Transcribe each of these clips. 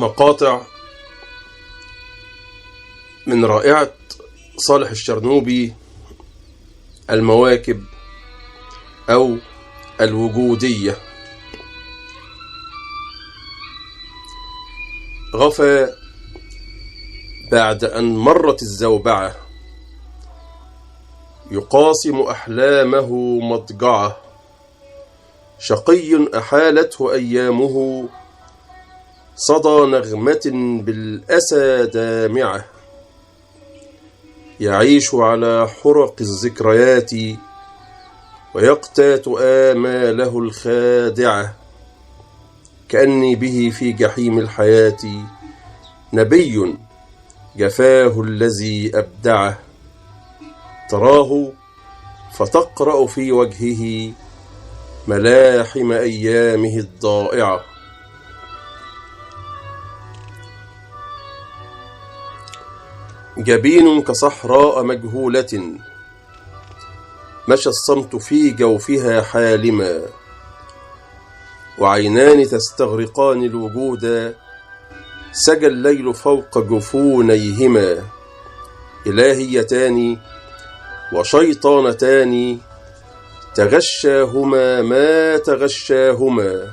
مقاطع من رائعة صالح الشرنوبي المواكب أو الوجودية. غفى بعد أن مرت الزوبعة، يقاسم أحلامه مضجعة، شقي أحالته أيامه، صدى نغمة بالأسى دامعة، يعيش على حرق الذكريات ويقتات آماله الخادعة، كأني به في جحيم الحياة نبي جفاه الذي أبدعه، تراه فتقرأ في وجهه ملاحم أيامه الضائعة. جبين كصحراء مجهولة، مشى الصمت في جوفها حالما، وعينان تستغرقان الوجود، سجى الليل فوق جفونيهما، إلهيتان وشيطانتان، تغشاهما ما تغشاهما،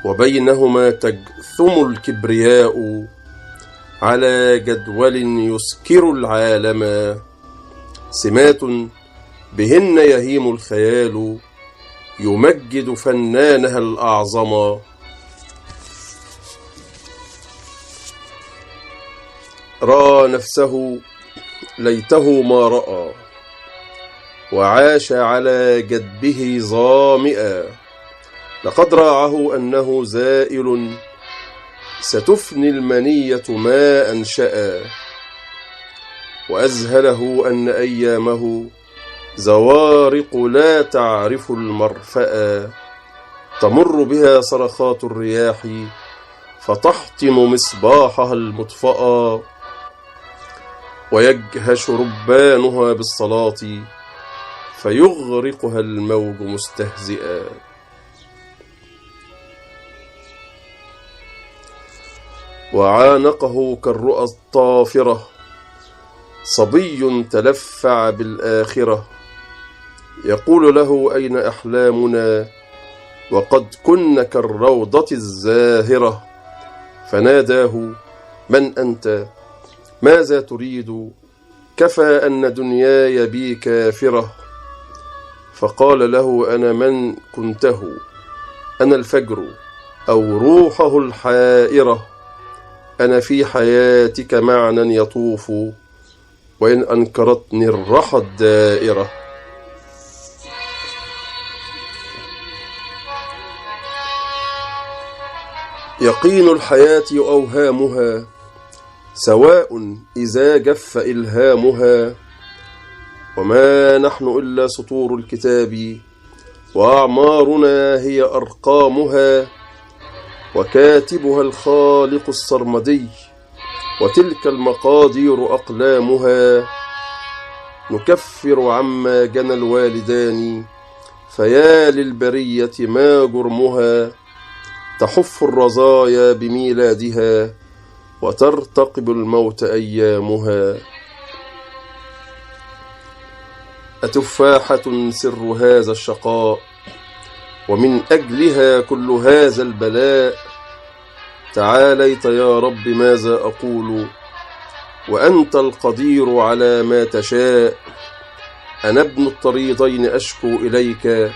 وبينهما تجثم الكبرياء على جدول يسكر العالم، سمات بهن يهيم الخيال يمجد فنانها الأعظم، رأى نفسه ليته ما رأى، وعاش على جدبه ظامئا، لقد راعه أنه زائل، ستفني المنية ما أنشأ، وأذهله أن أيامه زوارق لا تعرف المرفأ، تمر بها صرخات الرياح فتحطم مصباحها المطفأ، ويجهش ربانها بالصلاة فيغرقها الموج مستهزئا. وعانقه كالرؤى الطافرة صبي تلفع بالآخرة، يقول له أين أحلامنا وقد كن كالروضة الزاهرة، فناداه من أنت ماذا تريد، كفى أن دنياي بي كافرة، فقال له أنا من كنته، أنا الفجر أو روحه الحائرة، أنا في حياتك معنى يطوف، وإن أنكرتني الرحى الدائرة. يقين الحياة أوهامها سواء إذا جف إلهامها، وما نحن إلا سطور الكتاب، وأعمارنا هي أرقامها، وكاتبها الخالق السرمدي، وتلك المقادير أقلامها، نكفر عما جنى الوالدان، فيا للبرية ما جرمها، تحف الرزايا بميلادها، وترتقب الموت أيامها، أتفاحة سر هذا الشقاء، ومن أجلها كل هذا البلاء، تعاليت يا رب ماذا أقول، وأنت القدير على ما تشاء، أنا ابن الطريقين أشكو إليك،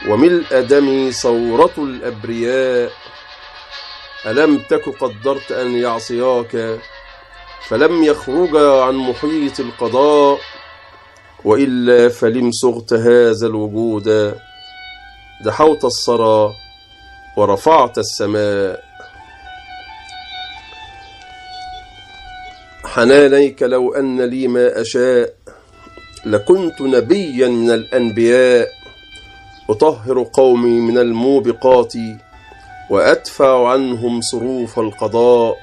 وملء دمي ثورة الأبرياء، ألم تك قدرت أن يعصياك فلم يخرجا عن محيط القضاء، وإلا فلم صغت هذا الوجود، دحوت الثرى ورفعت السماء، حنانيك لو أن لي ما أشاء، لكنت نبيا من الأنبياء، أطهر قومي من الموبقات، وأدفع عنهم صروف القضاء،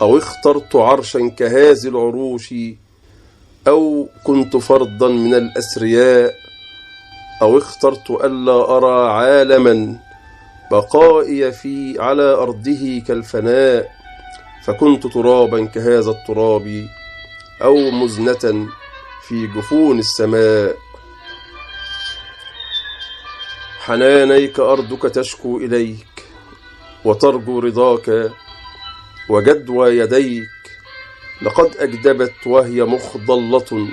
أو اخترت عرشا كهذه العروش، أو كنت فردا من الأسرياء، أو اخترت ألا أرى عالما بقائي على أرضه كالفناء، فكنت ترابا كهذا التراب، أو مزنة في جفون السماء. حنانيك أرضك تشكو إليك، وترجو رضاك، وجدوى يديك لقد أجدبت وهي مخضلة،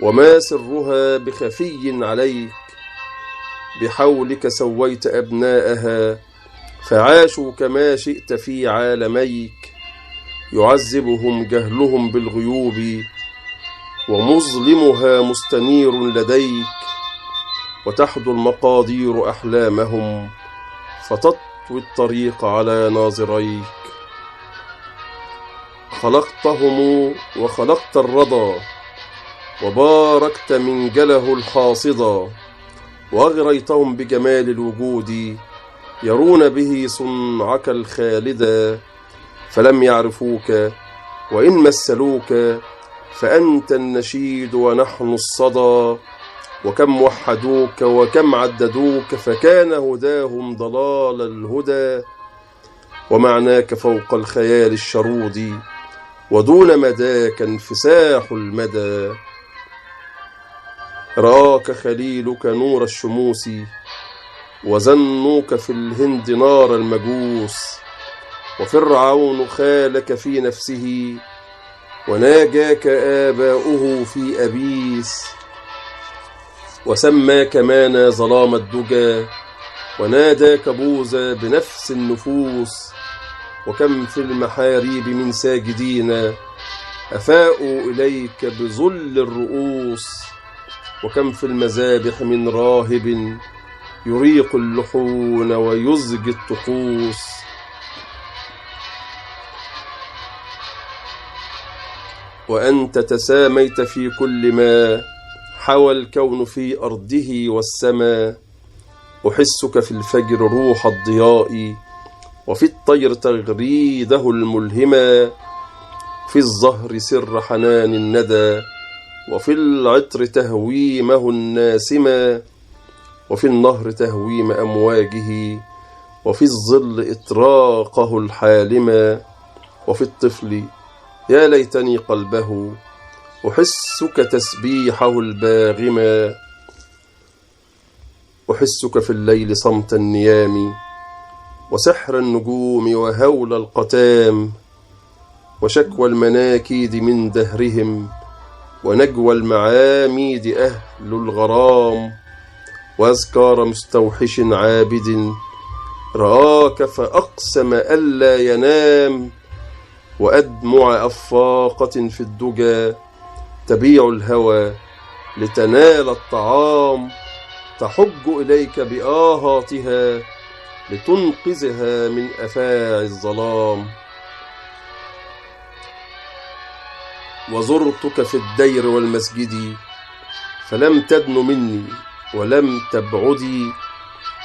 وما سرها بخفي عليك. بحولك سويت أبناءها، فعاشوا كما شئت في عالميك. يعذبهم جهلهم بالغيوب، ومظلمها مستنير لديك. وتحدو المقادير أحلامهم، فتطوي الطريق على ناظريك. خلقتهم وخلقت الرضا، وباركت من جله الحاصدا. وأغريتهم بجمال الوجود، يرون به صنعك الخالدا. فلم يعرفوك وإن مثلوك، فأنت النشيد ونحن الصدى. وكم وحدوك وكم عددوك، فكان هداهم ضلال الهدى. ومعناك فوق الخيال الشرود، ودون مداك انفساح المدى. رآك خليلك نور الشموس، وزنوك في الهند نار المجوس. وفرعون خالك في نفسه، وناجاك آباؤه في أبيس. وسماك مانا ظلام الدجى، وناداك بوذا بنفس النفوس. وكم في المحاريب من ساجدين، أفاءوا إليك بذل الرؤوس. وكم في المذابح من راهب، يريق اللحون ويزجي الطقوس. وأنت تساميت في كل ما حوى الكون في أرضه والسماء. أحسك في الفجر روح الضياء، وفي الطير تغريده الملهما. في الزهر سر حنان الندى، وفي العطر تهويمه الناسما. وفي النهر تهويم أمواجه، وفي الظل إطراقه الحالما. وفي الطفل يا ليتني قلبه، أحسك تسبيحه الباغما. أحسك في الليل صمت النيام، وسحر النجوم وهول القتام. وشكوى المناكيد من دهرهم، ونجوى المعاميد أهل الغرام. وأذكار مستوحش عابد، رآك فأقسم ألا ينام. وأدمع أفاقة في الدجى، تبيع الهوى لتنال الطعام. تحج إليك بآهاتها، لتنقذها من أفاعي الظلام. وزرتك في الدير والمسجد، فلم تدن مني ولم تبعدي.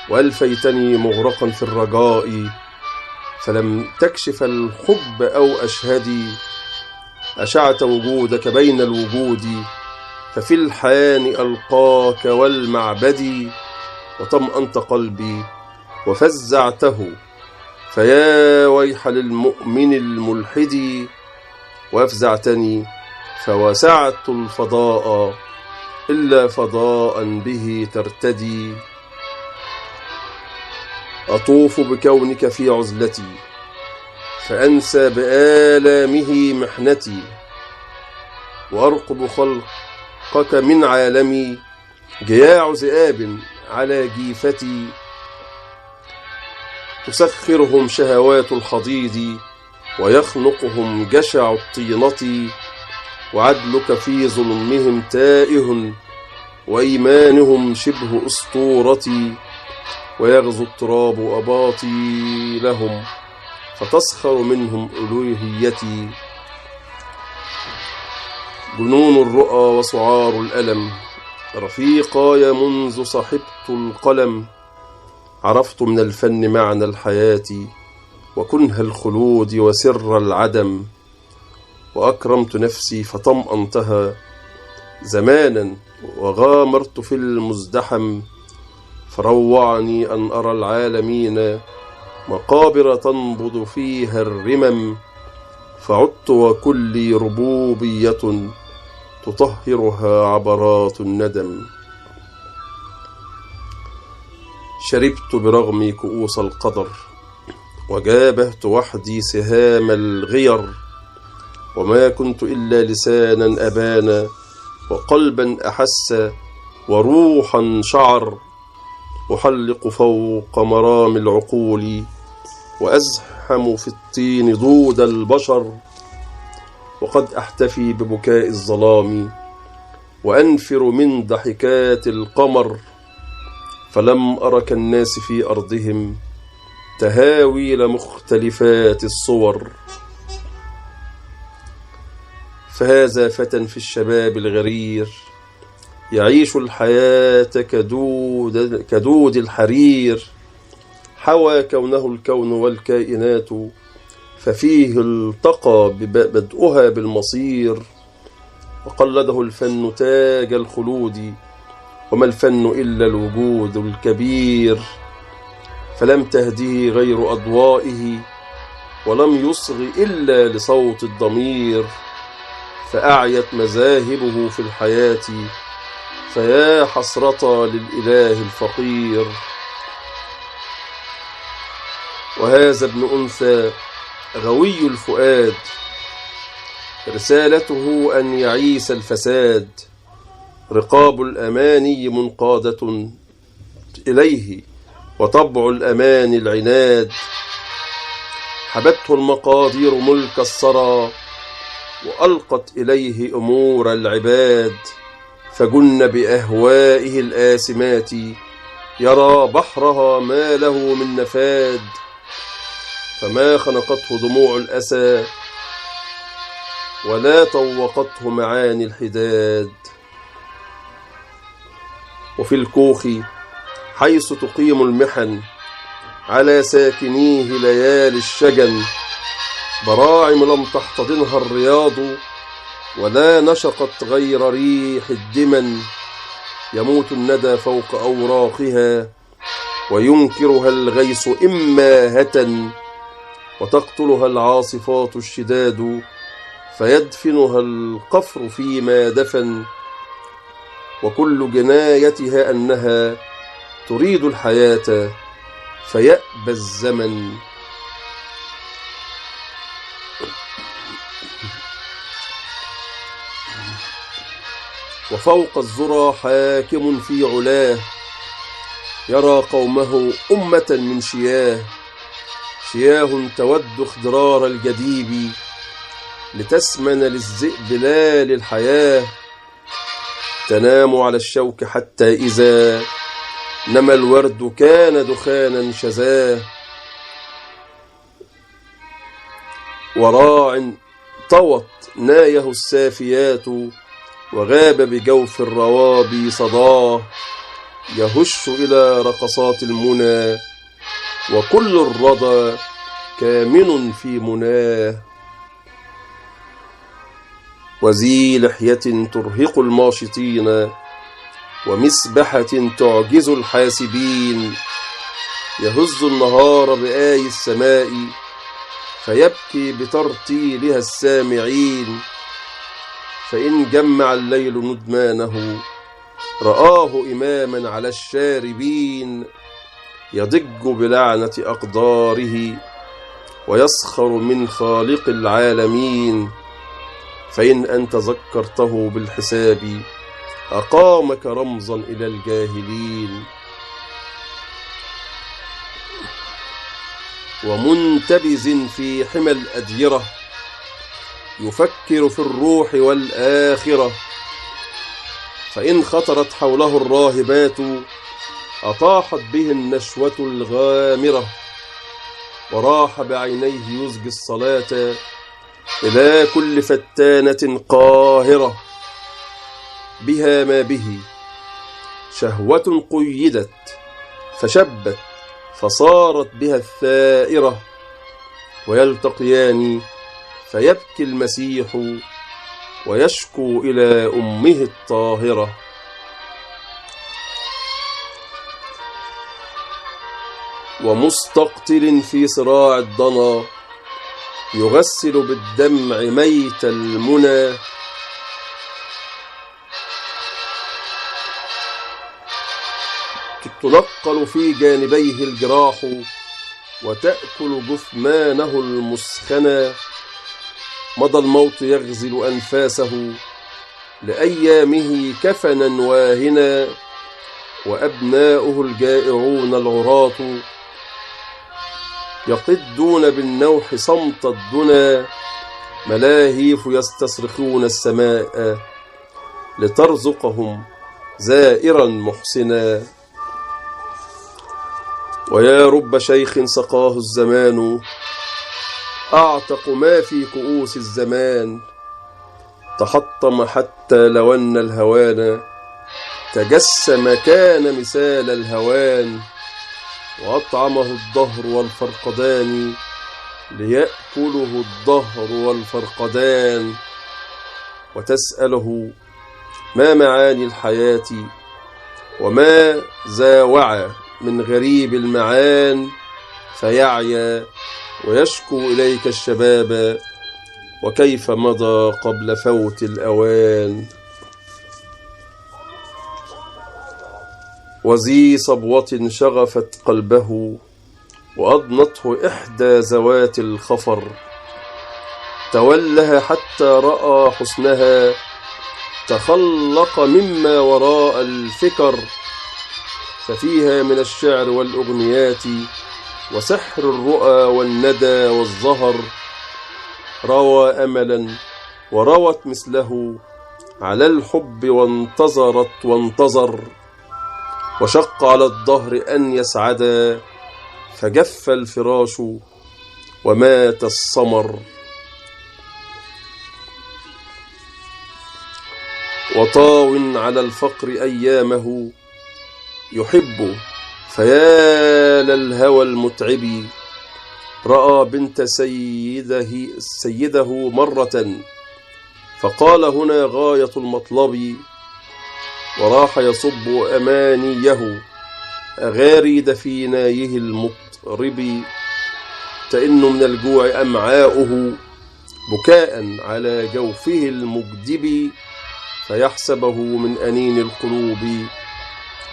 وألفيتني مغرقا في الرجاء، فلم تكشف الحب أو أشهدي. أشعت وجودك بين الوجود، ففي الحان ألقاك والمعبد. وطمأنت قلبي وفزعته، فيا ويح للمؤمن الملحد. وأفزعتني فوسعت الفضاء، إلا فضاء به ترتدي. أطوف بكونك في عزلتي، فأنسى بآلامه محنتي. وأرقب خلقك من عالمي، جياع ذئاب على جيفتي. تسخرهم شهوات الحضيض، ويخنقهم جشع الطينة. وعدلك في ظلمهم تائه، وإيمانهم شبه أسطورتي. ويغزو التراب أباطيلهم، فتسخر منهم ألوهيتي. جنون الرؤى وسعار الألم، رفيقاي منذ صحبت القلم. عرفت من الفن معنى الحياة، وكنه الخلود وسر العدم. وأكرمت نفسي فطمأنتها زمانا، وغامرت في المزدحم. فروعني أن أرى العالمين مقابر تنبض فيها الرمم، فعدت وكلي ربوبية تطهرها عبرات الندم. شربت برغم كؤوس القدر، وجابهت وحدي سهام الغير، وما كنت إلا لسانا أبانا، وقلبا أحس، وروحا شعر، أحلق فوق مرام العقول، وأزحم في الطين دود البشر، وقد أحتفي ببكاء الظلام، وأنفر من ضحكات القمر، فلم أر كالناس في أرضهم تهاويل مختلفات الصور. فهذا فتى في الشباب الغرير، يعيش الحياة كدود الحرير، حوى كونه الكون والكائنات، ففيه التقى بدءها بالمصير، وقلده الفن تاج الخلود، وما الفن إلا الوجود الكبير، فلم تهده غير أضوائه، ولم يصغ إلا لصوت الضمير، فأعيت مذاهبه في الحياة، فيا حسرة للإله الفقير. وهذا ابن أنثى غوي الفؤاد، رسالته أن يعيس الفساد، رقاب الأماني منقادة إليه، وطبع الأمان العناد، حبته المقادير ملك الثرى، وألقت إليه أمور العباد، فجن بأهوائه الآسمات، يرى بحرها ما له من نفاد، فما خنقته دموع الأسى، ولا طوقته معاني الحداد. وفي الكوخ حيث تقيم المحن، على ساكنيه ليالي الشجن، براعم لم تحتضنها الرياض، ولا نشقت غير ريح الدمن، يموت الندى فوق أوراقها، وينكرها الغيث إماهة، وتقتلها العاصفات الشداد، فيدفنها القفر فيما دفن، وكل جنايتها أنها تريد الحياة، فيأبى الزمن. وفوق الذرى حاكم في علاه، يرى قومه أمة من شياه، شياه تود اخضرار الجديب، لتسمن للذئب لا للحياة، تنام على الشوك حتى إذا نما الورد كان دخانا شذاه، وراع طوت نايه السافيات، وغاب بجوف الروابي صداه، يهش إلى رقصات المنى، وكل الردى كامن في مناه. وذي لحية ترهق الماشطين، ومسبحة تعجز الحاسبين، يهز النهار بآي السماء، فيبكي بترتيلها السامعين، فإن جمع الليل ندمانه، رآه إماما على الشاربين، يضج بلعنة أقداره، ويسخر من خالق العالمين، فإن أنت ذكرته بالحساب، أقامك رمزا إلى الجاهلين. ومنتبز في حمى الأديرة، يفكر في الروح والآخرة، فإن خطرت حوله الراهبات، أطاحت به النشوة الغامرة، وراح بعينيه يزجي الصلاة إلى كل فتانة قاهرة، بها ما به شهوة قيدت، فشبت فصارت بها الثائرة، ويلتقيان فيبكي المسيح، ويشكو إلى أمه الطاهرة. ومستقتل في صراع الضنا، يغسل بالدمع ميت المنى. تنقل في جانبيه الجراح، وتأكل جثمانه المسخنا. مضى الموت يغزل أنفاسه، لأيامه كفنا واهنا. وأبناؤه الجائعون العراة، يقدون بالنوح صمت الدنا. ملاهيف يستصرخون السماء، لترزقهم زائرا محسنا. ويا رب شيخ سقاه الزمان، أعتق ما في كؤوس الزمان. تحطم حتى لو أن الهوان، تجسم كان مثال الهوان. وأطعمه الدهر والفرقدان، ليأكله الدهر والفرقدان. وتسأله ما معاني الحياة، وما زاوع من غريب المعان. فيعيا ويشكو إليك الشباب، وكيف مضى قبل فوت الأوان. وذي صبوة شغفت قلبه، وأضنته إحدى ذوات الخفر. تولها حتى رأى حسنها، تخلق مما وراء الفكر. ففيها من الشعر والأغنيات، وسحر الرؤى والندى والزهر. روى أملا وروت مثله، على الحب وانتظرت وانتظر. وشق على الدهر أن يسعدا، فجف الفراش ومات الصمر. وطاو على الفقر أيامه، يحب فيا للهوى المتعب. رأى بنت سيده مرة، فقال هنا غاية المطلب. وراح يصب أمانيه، أغاريد في نايه المطرب. تئن من الجوع أمعاؤه، بكاء على جوفه المجدب. فيحسبه من أنين القلوب،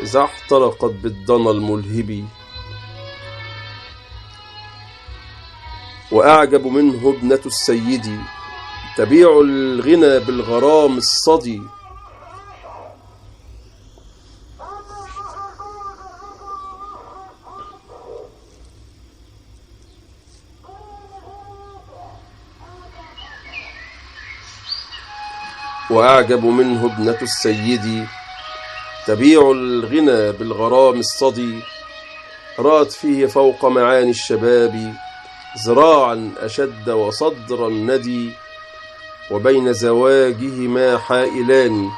إذا احترقت بالضنا الملهب. وأعجب منه ابنة السيد، تبيع الغنى بالغرام الصدي. وأعجب منه ابنة السيد، تبيع الغنى بالغرام الصدي. رأت فيه فوق معاني الشباب، ذراعا أشد وصدرا ندي. وبين زواجهما حائلان،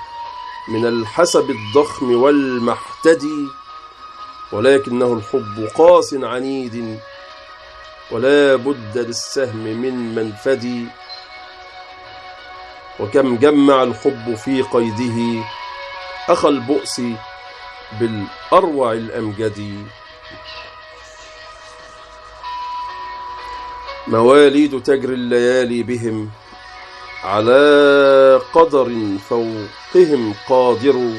من الحسب الضخم والمحتدي. ولكنه الحب قاس عنيد، ولا بد للسهم من منفد. وكم جمع الحب في قيده، أخى البؤس بالأروع الأمجد. مواليد تجري الليالي بهم، على قدر فوقهم قادر.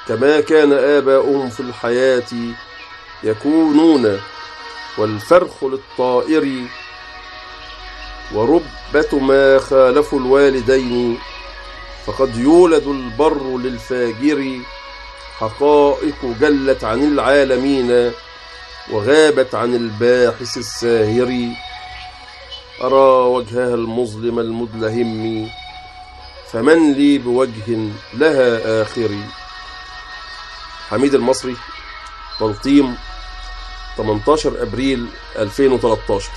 كما كان آباؤهم في الحياة يكونون، والفرخ للطائر. وربة ما خالفوا الوالدين، فقد يولد البر للفاجر. حقائق جلت عن العالمين، وغابت عن الباحث الساهر. أرى وجهها المظلم المدلهم، فمن لي بوجه لها آخر. حميد المصري، بلطيم، 18 أبريل 2013.